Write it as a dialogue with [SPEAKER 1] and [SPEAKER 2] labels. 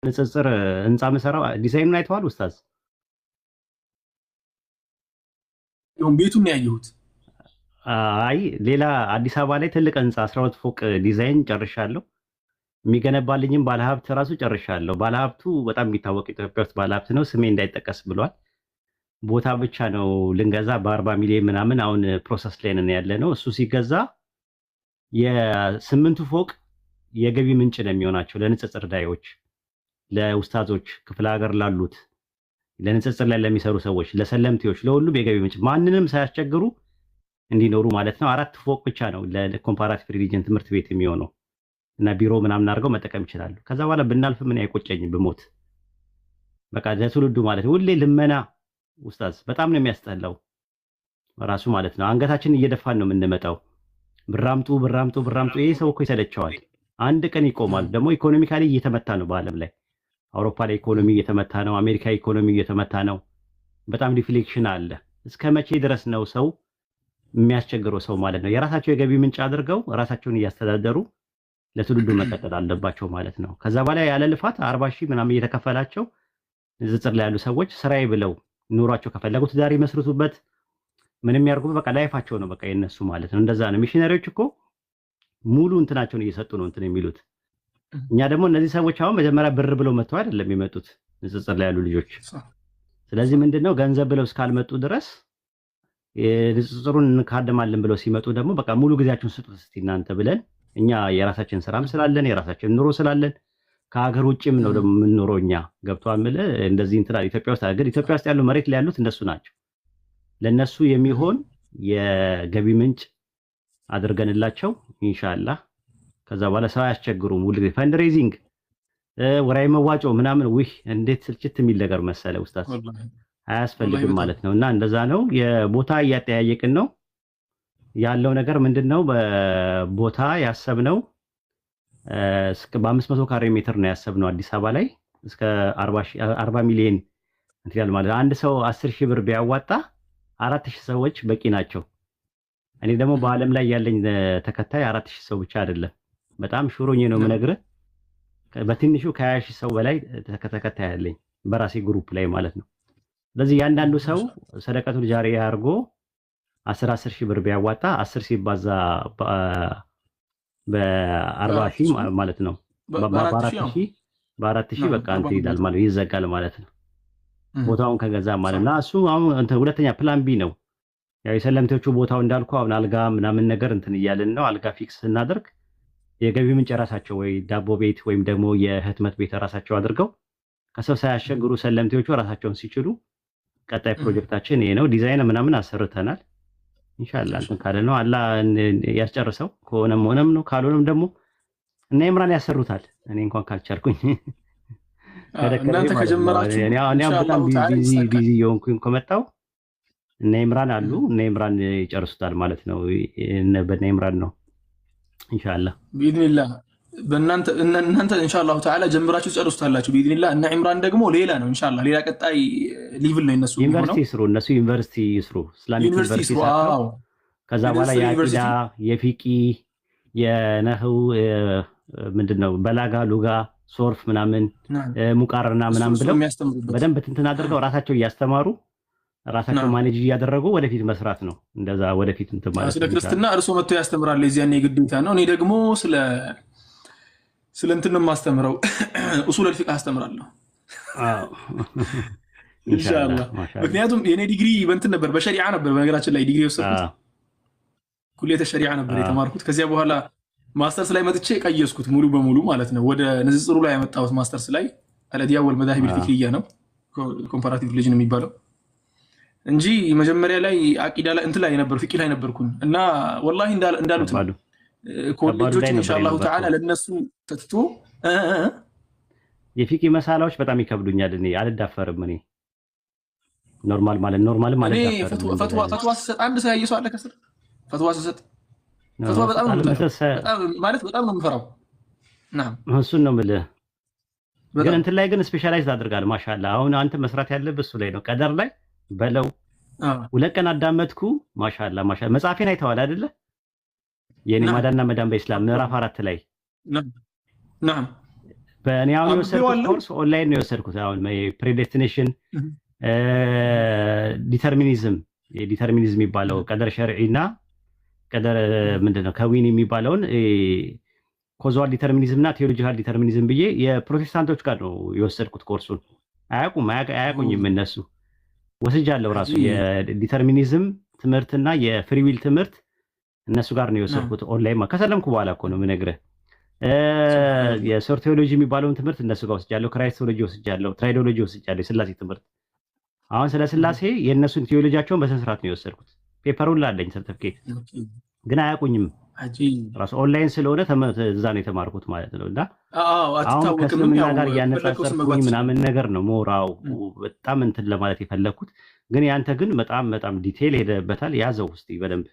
[SPEAKER 1] ንጽጽር ህንጻ መሰራው ዲዛይኑን አይተዋል ኡስታዝ?
[SPEAKER 2] ይሁን ቤቱን ያየሁት።
[SPEAKER 1] አይ ሌላ አዲስ አበባ ላይ ትልቅ ህንጻ 12 ፎቅ ዲዛይን ጨርሻለሁ። የሚገነባልኝም ባለሀብት ራሱ ጨርሻለሁ። ባለሀብቱ በጣም የሚታወቅ ኢትዮጵያ ውስጥ ባለሀብት ነው። ስሜ እንዳይጠቀስ ብሏል። ቦታ ብቻ ነው ልንገዛ በ40 ሚሊዮን ምናምን አሁን ፕሮሰስ ላይ ነን ያለ ነው። እሱ ሲገዛ የስምንቱ ፎቅ የገቢ ምንጭ ነው የሚሆናቸው ለንጽጽር ዳዮች፣ ለኡስታዞች፣ ክፍለ ሀገር ላሉት፣ ለንጽጽር ላይ ለሚሰሩ ሰዎች፣ ለሰለምቴዎች፣ ለሁሉም የገቢ ምንጭ ማንንም ሳያስቸግሩ እንዲኖሩ ማለት ነው። 4 ፎቅ ብቻ ነው ለኮምፓራቲቭ ሪሊጅን ትምህርት ቤት የሚሆነው እና ቢሮ ምናምን አድርገው መጠቀም ይችላሉ። ከዛ በኋላ ብናልፍ ምን አይቆጨኝም ብሞት። በቃ ለትውልዱ ማለት ሁሌ ልመና ኡስታዝ በጣም ነው የሚያስጠላው ራሱ ማለት ነው። አንገታችንን እየደፋን ነው የምንመጣው። ብራምጡ ብራምጡ ብራምጡ። ይሄ ሰው እኮ ይሰለቸዋል። አንድ ቀን ይቆማል። ደግሞ ኢኮኖሚካሊ እየተመታ ነው በአለም ላይ። አውሮፓ ላይ ኢኮኖሚ እየተመታ ነው። አሜሪካ ኢኮኖሚ እየተመታ ነው። በጣም ዲፍሌክሽን አለ። እስከ መቼ ድረስ ነው ሰው የሚያስቸግረው ሰው ማለት ነው? የራሳቸው የገቢ ምንጭ አድርገው ራሳቸውን እያስተዳደሩ ለትውልዱ መቀጠል አለባቸው ማለት ነው። ከዛ በላይ ያለ ልፋት 40 ሺህ ምናምን እየተከፈላቸው ንጽጽር ላይ ያሉ ሰዎች ስራዬ ብለው ኑሯቸው ከፈለጉ ትዳር ይመስርቱበት፣ ምንም ያርጉበት፣ በቃ ላይፋቸው ነው በቃ የነሱ ማለት ነው። እንደዛ ነው። ሚሽነሪዎች እኮ ሙሉ እንትናቸውን እየሰጡ ነው እንትን የሚሉት። እኛ ደግሞ እነዚህ ሰዎች አሁን መጀመሪያ ብር ብለው መጥተው አይደለም የመጡት ንጽጽር ላይ ያሉ ልጆች። ስለዚህ ምንድነው ገንዘብ ብለው እስካልመጡ ድረስ ንጽጽሩን እንካደማለን ብለው ሲመጡ ደግሞ በቃ ሙሉ ጊዜያችሁን ስጡት እስቲ እናንተ ብለን እኛ የራሳችን ስራም ስላለን የራሳችን ኑሮ ስላለን ከሀገር ውጭም ነው ደግሞ የምንኖረው እኛ ገብቷል ምለ እንደዚህ እንትና ኢትዮጵያ ውስጥ ግን ኢትዮጵያ ውስጥ ያሉ መሬት ላይ ያሉት እነሱ ናቸው። ለነሱ የሚሆን የገቢ ምንጭ አድርገንላቸው ኢንሻአላህ ከዛ በኋላ ሰው አያስቸግሩም። ሁሉ ጊዜ ፈንድሬዚንግ ወራይ መዋጮ ምናምን ውይ እንዴት ስልችት የሚል ነገር መሰለ ኡስታዝ አያስፈልግም ማለት ነው። እና እንደዛ ነው። የቦታ እያጠያየቅን ነው ያለው ነገር ምንድነው? በቦታ ያሰብነው እስከ በ500 ካሬ ሜትር ነው ያሰብነው አዲስ አበባ ላይ እስከ 40 ሚሊዮን እንትን ማለት አንድ ሰው 10,000 ብር ቢያዋጣ 4,000 ሰዎች በቂ ናቸው። እኔ ደግሞ በአለም ላይ ያለኝ ተከታይ 4,000 ሰው ብቻ አይደለም። በጣም ሹሮኝ ነው የምነግርህ። በትንሹ ከ20,000 ሰው በላይ ተከታይ ያለኝ በራሴ ግሩፕ ላይ ማለት ነው። ስለዚህ ያንዳንዱ ሰው ሰደቀቱል ጃሪያ አድርጎ 10 ሺህ ብር ቢያዋጣ 10 ሲባዛ በ40 ሺህ ማለት ነው። በ4 ሺህ በቃ እንትን ይላል ማለት ይዘጋል ማለት ነው። ቦታውን ከገዛ ማለት ነው። እሱ አሁን እንትን ሁለተኛ ፕላን ቢ ነው። ያው የሰለምቴዎቹ ቦታው እንዳልኩ አሁን አልጋ ምናምን ነገር እንትን እያልን ነው። አልጋ ፊክስ ስናደርግ የገቢ ምንጭ ራሳቸው ወይ ዳቦ ቤት ወይም ደግሞ የህትመት ቤት ራሳቸው አድርገው ከሰው ሳያስቸግሩ ሰለምቴዎቹ ራሳቸውን ሲችሉ ቀጣይ ፕሮጀክታችን ይሄ ነው። ዲዛይን ምናምን አሰርተናል። ኢንሻአላህ እንትን ካለ ነው አላህ ያስጨርሰው። ከሆነም ሆነም ነው፣ ካልሆነም ደግሞ እና ኢምራን ያሰሩታል። እኔ እንኳን ካልቻልኩኝ
[SPEAKER 2] እናንተ ከጀመራችሁ
[SPEAKER 1] እኔ በጣም ቢዚ የሆንኩኝ ከመጣው እና ኢምራን አሉ እና ኢምራን ይጨርሱታል ማለት ነው። በእነ ኢምራን ነው ኢንሻአላህ ቢኢዝኒላህ።
[SPEAKER 2] እናንተ ኢንሻአላህ ተዓላ ጀምራችሁ ጨርሱታላችሁ ቢኢዝኒላህ። እና ኢምራን ደግሞ ሌላ ነው ኢንሻአላህ፣ ሌላ ቀጣይ ሊቭል ነው እነሱ
[SPEAKER 1] ዩኒቨርሲቲ ይስሩ፣ እነሱ ዩኒቨርሲቲ ይስሩ፣ እስላሚክ ዩኒቨርሲቲ። ከዛ በኋላ የአቂዳ የፊቂ የነህው ምንድነው በላጋ ሉጋ ሶርፍ ምናምን ሙቃረና ምናምን ብለው በደንብ እንትን አድርገው ራሳቸው እያስተማሩ ራሳቸው ማኔጅ እያደረጉ ወደፊት መስራት ነው። እንደዛ ወደፊት እንትን ማለት ነው።
[SPEAKER 2] ስለ ክርስትና እርሶ መጥቶ ያስተምራል የዚያኔ ግዴታ ነው። እኔ ደግሞ ስለ እንትን ነው የማስተምረው፣ ኡሱል አልፊቅህ አስተምራለሁ ኢንሻአላህ። ምክንያቱም የኔ ዲግሪ በእንትን ነበር በሸሪዓ ነበር። በነገራችን ላይ ዲግሪ ወሰድኩት ኩሊየተ ሸሪዓ ነበር የተማርኩት። ከዚያ በኋላ ማስተርስ ላይ መጥቼ ቀየስኩት ሙሉ በሙሉ ማለት ነው። ወደ ንጽጽሩ ላይ ያመጣሁት ማስተርስ ላይ አልአድያ ወልመዛሂብ አልፊቅህያ ነው ኮምፓራቲቭ ሪሊጅን የሚባለው እንጂ መጀመሪያ ላይ አቂዳ ላይ እንትን ላይ ነበር ፊቂ ላይ ነበርኩኝ። እና ወላሂ እንዳሉት ኮሌጆች ኢንሻአላህ ተዓላ ለነሱ ተትቶ
[SPEAKER 1] የፊቂ መሳላዎች በጣም ይከብዱኛል። እኔ አልዳፈርም። እኔ ኖርማል ማለት
[SPEAKER 2] እኔ ፈትዋ ስሰጥ አንድ ሰው ያየሰው አለ ከስር ፈትዋ ስሰጥ ፈትዋ በጣም ነው ማለት በጣም ነው የምፈራው።
[SPEAKER 1] እሱን ነው የምልህ። ግን እንትን ላይ ግን ስፔሻላይዝ አድርጋለህ ማሻአላህ። አሁን አንተ መስራት ያለብህ እሱ ላይ ነው። ቀደር ላይ በለው 2 ቀን አዳመጥኩ። ማሻአላህ መጽሐፌን አይተዋል አይደለ? የኔ ማዳንና መዳን በእስላም ምዕራፍ 4 ላይ በእኔ አሁን የወሰድኩት ኮርስ ኦንላይን ነው የወሰድኩት። አሁን ፕሬዴስቲኔሽን ዲተርሚኒዝም የሚባለው ቀደር ሸርዒና ቀደር ምንድነው ከዊን የሚባለውን ኮዛል ዲተርሚኒዝም እና ቴዎሎጂካል ዲተርሚኒዝም ብዬ የፕሮቴስታንቶች ጋር ነው የወሰድኩት ኮርሱን። አያውቁኝም እነሱ። ወስጃለሁ ራሱ የዲተርሚኒዝም ትምህርትና የፍሪዊል ትምህርት እነሱ ጋር ነው የወሰድኩት ኦንላይን። ከሰለምኩ በኋላ እኮ ነው የምነግርህ። የሶርቴዎሎጂ የሚባለውን ትምህርት እነሱ ጋር ወስጃለሁ። ክራይስቶሎጂ ወስጃለሁ። ትራይዶሎጂ ወስጃለሁ። የስላሴ ትምህርት አሁን ስለ ስላሴ የእነሱን ቴዎሎጂያቸውን በስነ ስርዓት ነው የወሰድኩት። ፔፐሩን ላለኝ ሰርቲፊኬት ግን አያውቁኝም። ራሱ ኦንላይን ስለሆነ እዛ ነው የተማርኩት ማለት ነው። እና አሁን ከእስልምና ጋር እያነጻጸርኩኝ ምናምን ነገር ነው ሞራው በጣም እንትን ለማለት የፈለግኩት። ግን ያንተ ግን በጣም ዲቴይል ሄደበታል። ያዘው ውስጥ በደንብ